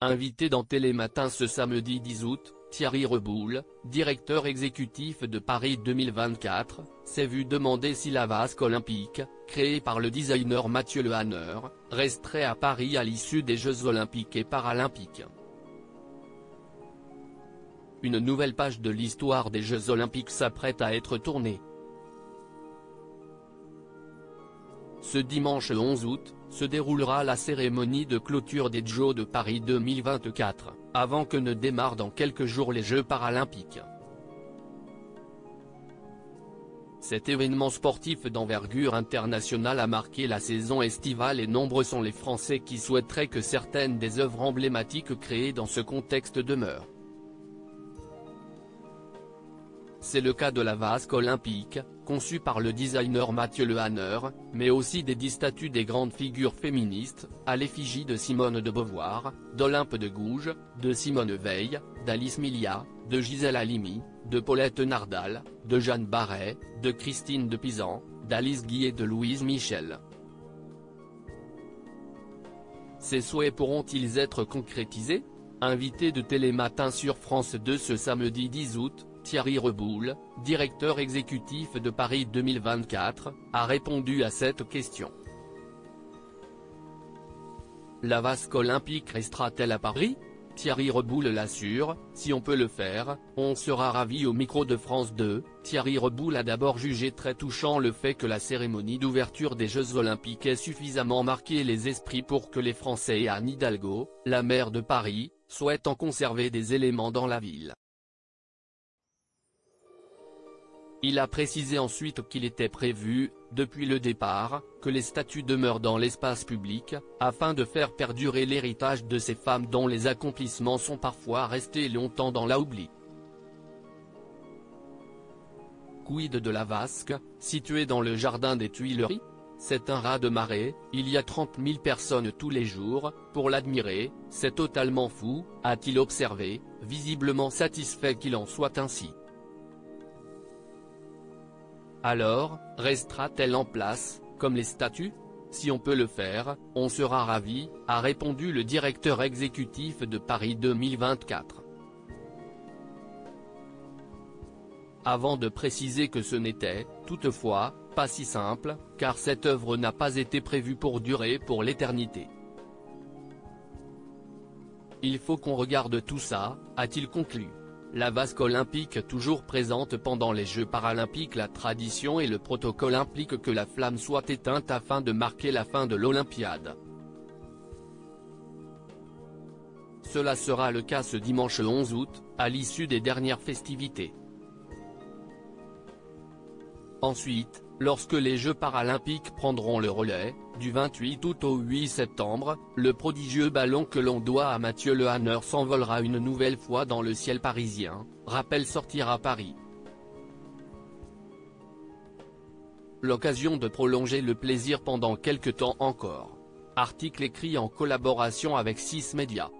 Invité dans Télématin ce samedi 10 août, Thierry Reboul, directeur exécutif de Paris 2024, s'est vu demander si la vasque olympique, créée par le designer Mathieu Le Hanner, resterait à Paris à l'issue des Jeux olympiques et paralympiques. Une nouvelle page de l'histoire des Jeux olympiques s'apprête à être tournée. Ce dimanche 11 août, se déroulera la cérémonie de clôture des Jeux de Paris 2024, avant que ne démarrent dans quelques jours les Jeux paralympiques. Cet événement sportif d'envergure internationale a marqué la saison estivale et nombreux sont les Français qui souhaiteraient que certaines des œuvres emblématiques créées dans ce contexte demeurent. C'est le cas de la vasque olympique, conçue par le designer Mathieu Le Hanner, mais aussi des 10 statues des grandes figures féministes, à l'effigie de Simone de Beauvoir, d'Olympe de Gouges, de Simone Veil, d'Alice Milia, de Gisèle Halimi, de Paulette Nardal, de Jeanne Barret, de Christine de Pisan, d'Alice Guy et de Louise Michel. Ces souhaits pourront-ils être concrétisés ? Invité de Télématin sur France 2 ce samedi 10 août, Thierry Reboul, directeur exécutif de Paris 2024, a répondu à cette question. La vasque olympique restera-t-elle à Paris ? Thierry Reboul l'assure, si on peut le faire, on sera ravi. Au micro de France 2, Thierry Reboul a d'abord jugé très touchant le fait que la cérémonie d'ouverture des Jeux olympiques ait suffisamment marqué les esprits pour que les Français et Anne Hidalgo, la maire de Paris, souhaitent en conserver des éléments dans la ville. Il a précisé ensuite qu'il était prévu, depuis le départ, que les statues demeurent dans l'espace public, afin de faire perdurer l'héritage de ces femmes dont les accomplissements sont parfois restés longtemps dans l'oubli. Quid de la vasque, située dans le jardin des Tuileries ? C'est un raz-de-marée, il y a 30 000 personnes tous les jours, pour l'admirer, c'est totalement fou, a-t-il observé, visiblement satisfait qu'il en soit ainsi. Alors, restera-t-elle en place, comme les statues ? Si on peut le faire, on sera ravi, a répondu le directeur exécutif de Paris 2024. Avant de préciser que ce n'était, toutefois, pas si simple, car cette œuvre n'a pas été prévue pour durer pour l'éternité. Il faut qu'on regarde tout ça, a-t-il conclu. La vasque olympique toujours présente pendant les Jeux paralympiques. La tradition et le protocole impliquent que la flamme soit éteinte afin de marquer la fin de l'Olympiade. Cela sera le cas ce dimanche 11 août, à l'issue des dernières festivités. Ensuite, lorsque les Jeux paralympiques prendront le relais, du 28 août au 8 septembre, le prodigieux ballon que l'on doit à Mathieu Le Hanner s'envolera une nouvelle fois dans le ciel parisien, rappelle Sortir à Paris. L'occasion de prolonger le plaisir pendant quelque temps encore. Article écrit en collaboration avec 6 médias.